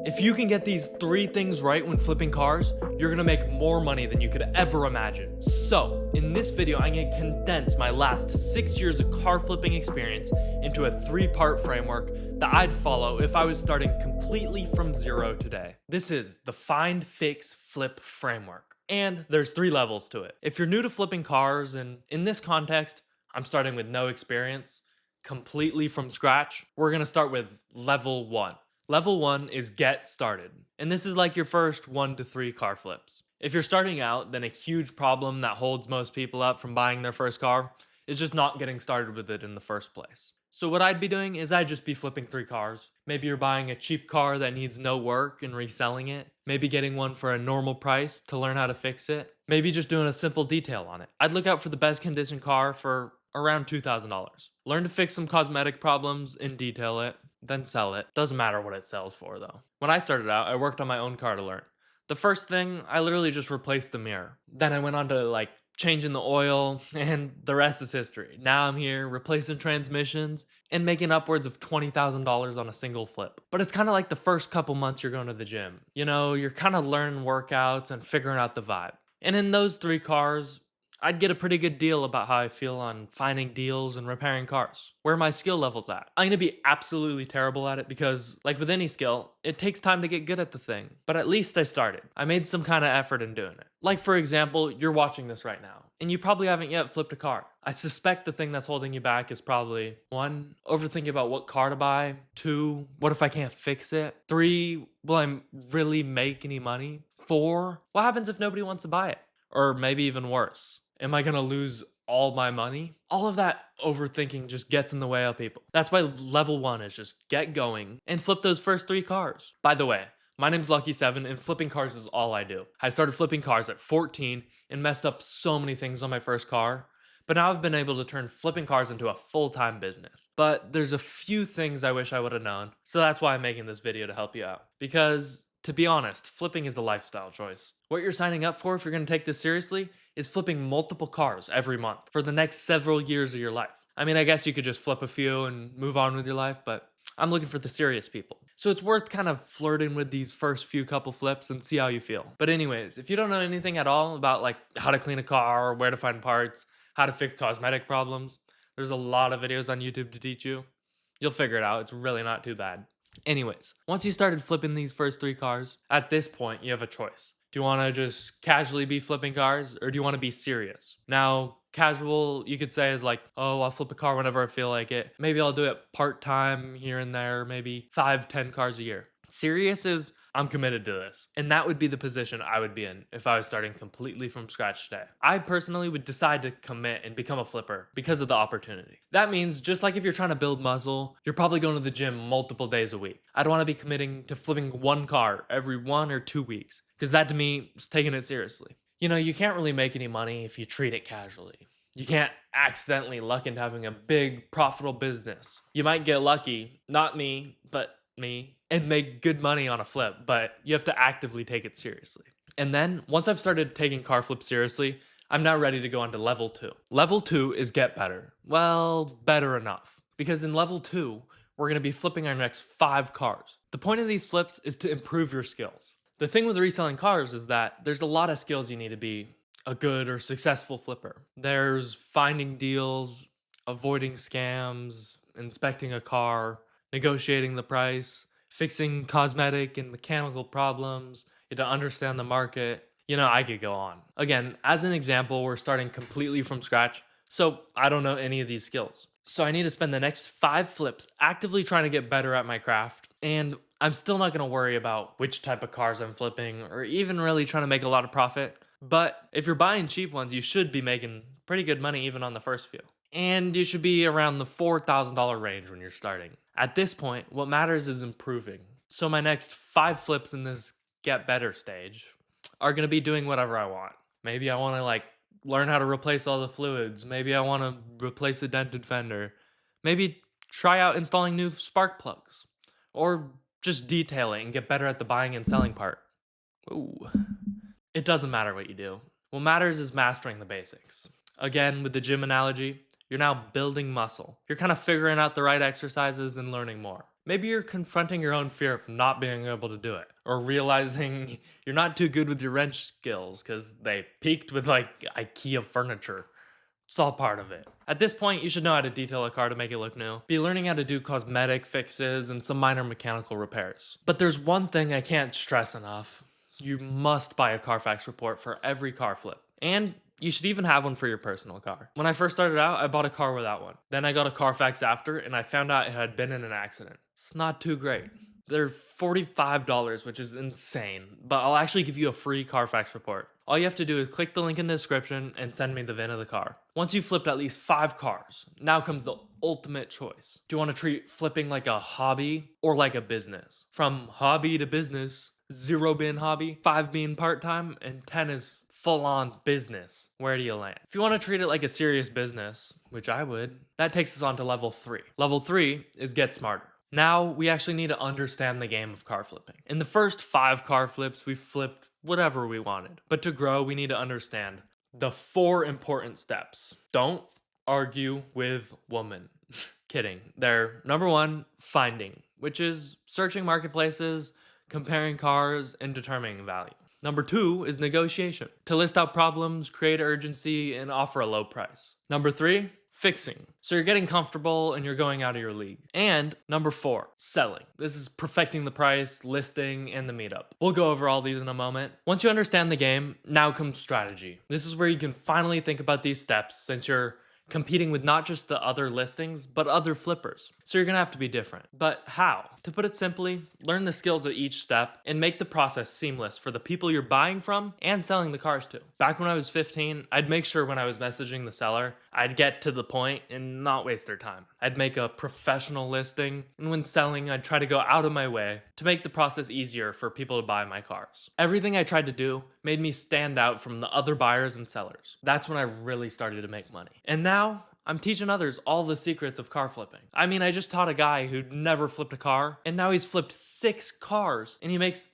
If you can get these 3 things right when flipping cars, you're gonna make more money than you could ever imagine. So, in this video, I'm gonna condense my last 6 years of car flipping experience into a 3-part framework that I'd follow if I was starting completely from zero today. This is the Find, Fix, Flip framework. And there's 3 levels to it. If you're new to flipping cars, and in this context, I'm starting with no experience, completely from scratch, we're gonna start with level 1. Level 1 is get started, and this is like your first 1 to 3 car flips. If you're starting out, then a huge problem that holds most people up from buying their first car is just not getting started with it in the first place. So what I'd be doing is I'd just be flipping 3 cars. Maybe you're buying a cheap car that needs no work and reselling it. Maybe getting one for a normal price to learn how to fix it. Maybe just doing a simple detail on it. I'd look out for the best condition car for around $2,000. Learn to fix some cosmetic problems and detail it, then sell it. Doesn't matter what it sells for though. When I started out, I worked on my own car to learn. The first thing, I literally just replaced the mirror. Then I went on to changing the oil, and the rest is history. Now I'm here replacing transmissions and making upwards of $20,000 on a single flip. But it's kind of like the first couple months you're going to the gym. You know, you're kind of learning workouts and figuring out the vibe. And in those 3 cars, I'd get a pretty good deal about how I feel on finding deals and repairing cars. Where my skill level's at. I'm gonna be absolutely terrible at it because, like with any skill, it takes time to get good at the thing. But at least I started. I made some kind of effort in doing it. Like for example, you're watching this right now, and you probably haven't yet flipped a car. I suspect the thing that's holding you back is probably 1, overthinking about what car to buy. 2, what if I can't fix it? 3, will I really make any money? 4, what happens if nobody wants to buy it? Or maybe even worse, am I gonna lose all my money? All of that overthinking just gets in the way of people. That's why level 1 is just get going and flip those first 3 cars. By the way, my name's Lucky7 and flipping cars is all I do. I started flipping cars at 14 and messed up so many things on my first car, but now I've been able to turn flipping cars into a full-time business. But there's a few things I wish I would have known, so that's why I'm making this video to help you out. Because to be honest, flipping is a lifestyle choice. What you're signing up for if you're gonna take this seriously is flipping multiple cars every month for the next several years of your life. I mean, I guess you could just flip a few and move on with your life, but I'm looking for the serious people. So it's worth kind of flirting with these first few couple flips and see how you feel. But anyways, if you don't know anything at all about how to clean a car, where to find parts, how to fix cosmetic problems, there's a lot of videos on YouTube to teach you. You'll figure it out. It's really not too bad. Anyways, once you started flipping these first 3 cars, at this point you have a choice. Do you want to just casually be flipping cars, or do you want to be serious? Now, casual, you could say is oh, I'll flip a car whenever I feel like it. Maybe I'll do it part-time here and there, maybe 5-10 cars a year. Serious is, I'm committed to this. And that would be the position I would be in if I was starting completely from scratch today. I personally would decide to commit and become a flipper because of the opportunity. That means just like if you're trying to build muscle, you're probably going to the gym multiple days a week. I'd want to be committing to flipping 1 car every 1 or 2 weeks, because that to me is taking it seriously. You know, you can't really make any money if you treat it casually. You can't accidentally luck into having a big, profitable business. You might get lucky, not me, but me, and make good money on a flip, but you have to actively take it seriously. And then, once I've started taking car flips seriously, I'm now ready to go on to level 2. Level 2 is get better. Well, better enough. Because in level 2, we're going to be flipping our next 5 cars. The point of these flips is to improve your skills. The thing with reselling cars is that there's a lot of skills you need to be a good or successful flipper. There's finding deals, avoiding scams, inspecting a car, negotiating the price, fixing cosmetic and mechanical problems. You have to understand the market. You know, I could go on. Again, as an example, we're starting completely from scratch, so I don't know any of these skills. So I need to spend the next 5 flips actively trying to get better at my craft, and I'm still not gonna worry about which type of cars I'm flipping or even really trying to make a lot of profit. But if you're buying cheap ones, you should be making pretty good money even on the first few. And you should be around the $4,000 range when you're starting. At this point, what matters is improving. So my next 5 flips in this get better stage are gonna be doing whatever I want. Maybe I wanna learn how to replace all the fluids. Maybe I wanna replace a dented fender. Maybe try out installing new spark plugs. Or just detail it and get better at the buying and selling part. Ooh. It doesn't matter what you do. What matters is mastering the basics. Again, with the gym analogy, You're now building muscle. You're kind of figuring out the right exercises and learning more. Maybe you're confronting your own fear of not being able to do it, or realizing you're not too good with your wrench skills because they peaked with like IKEA furniture. It's all part of it. At this point, you should know how to detail a car to make it look new. Be learning how to do cosmetic fixes and some minor mechanical repairs. But there's one thing I can't stress enough. You must buy a Carfax report for every car flip. And you should even have one for your personal car. When I first started out, I bought a car without one. Then I got a Carfax after, and I found out it had been in an accident. It's not too great. They're $45, which is insane, but I'll actually give you a free Carfax report. All you have to do is click the link in the description and send me the VIN of the car. Once you've flipped at least 5 cars, now comes the ultimate choice. Do you want to treat flipping like a hobby or like a business? From hobby to business, 0 being hobby, 5 being part-time, and 10 is full-on business. Where do you land? If you want to treat it like a serious business, which I would, that takes us on to level 3. Level 3 is get smarter. Now, we actually need to understand the game of car flipping. In the first 5 car flips, we flipped whatever we wanted. But to grow, we need to understand the 4 important steps. Don't argue with women. Kidding. They're number 1, finding, which is searching marketplaces, comparing cars, and determining value. Number 2 is negotiation, to list out problems, create urgency, and offer a low price. Number 3, fixing. So you're getting comfortable and you're going out of your league. And number 4, selling. This is perfecting the price, listing, and the meetup. We'll go over all these in a moment. Once you understand the game, now comes strategy. This is where you can finally think about these steps since you're competing with not just the other listings, but other flippers. So you're gonna have to be different. But how? To put it simply, learn the skills of each step and make the process seamless for the people you're buying from and selling the cars to. Back when I was 15, I'd make sure when I was messaging the seller, I'd get to the point and not waste their time. I'd make a professional listing, and when selling, I'd try to go out of my way to make the process easier for people to buy my cars. Everything I tried to do made me stand out from the other buyers and sellers. That's when I really started to make money. And now, I'm teaching others all the secrets of car flipping. I mean, I just taught a guy who'd never flipped a car, and now he's flipped 6 cars, and he makes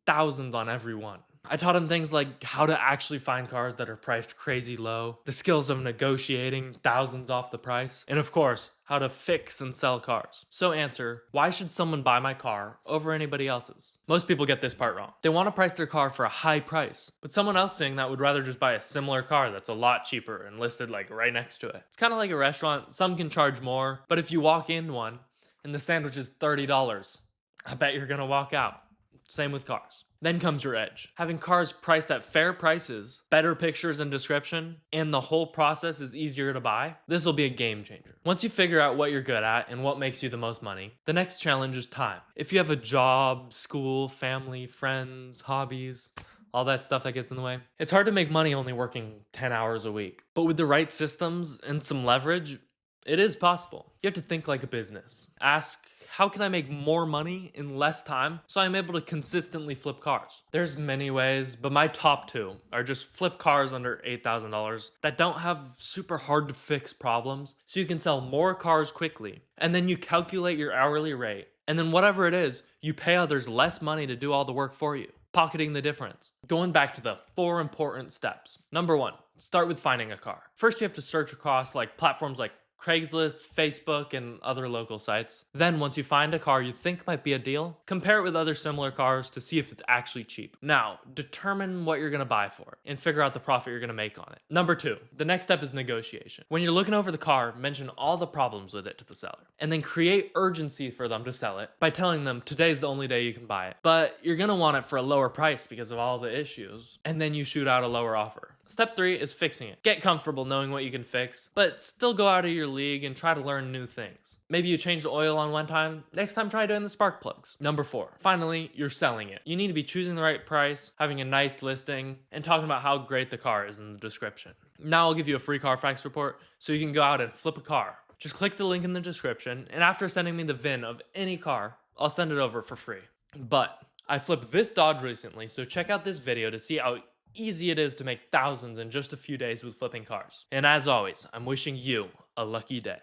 thousands on every one. I taught him things like how to actually find cars that are priced crazy low, the skills of negotiating thousands off the price, and of course, how to fix and sell cars. So answer, why should someone buy my car over anybody else's? Most people get this part wrong. They want to price their car for a high price, but someone else saying that would rather just buy a similar car that's a lot cheaper and listed like right next to it. It's kind of like a restaurant. Some can charge more, but if you walk in one and the sandwich is $30, I bet you're gonna walk out. Same with cars. Then comes your edge. Having cars priced at fair prices, better pictures and description, and the whole process is easier to buy, this will be a game changer. Once you figure out what you're good at and what makes you the most money, the next challenge is time. If you have a job, school, family, friends, hobbies, all that stuff that gets in the way, it's hard to make money only working 10 hours a week. But with the right systems and some leverage, it is possible. You have to think like a business. Ask, how can I make more money in less time so I'm able to consistently flip cars? There's many ways, but my top 2 are just flip cars under $8,000 that don't have super hard to fix problems so you can sell more cars quickly. And then you calculate your hourly rate. And then whatever it is, you pay others less money to do all the work for you, pocketing the difference. Going back to the 4 important steps. Number 1, start with finding a car. First, you have to search across platforms like Craigslist, Facebook, and other local sites. Then once you find a car you think might be a deal, compare it with other similar cars to see if it's actually cheap. Now, determine what you're gonna buy for and figure out the profit you're gonna make on it. Number 2, the next step is negotiation. When you're looking over the car, mention all the problems with it to the seller, and then create urgency for them to sell it by telling them today's the only day you can buy it. But you're gonna want it for a lower price because of all the issues, and then you shoot out a lower offer. Step 3 is fixing it. Get comfortable knowing what you can fix, but still go out of your league and try to learn new things. Maybe you change the oil on one time, next time try doing the spark plugs. Number 4, finally, you're selling it. You need to be choosing the right price, having a nice listing, and talking about how great the car is in the description. Now I'll give you a free Carfax report so you can go out and flip a car. Just click the link in the description, and after sending me the VIN of any car, I'll send it over for free. But I flipped this Dodge recently, so check out this video to see how easy it is to make thousands in just a few days with flipping cars. And as always, I'm wishing you a lucky day.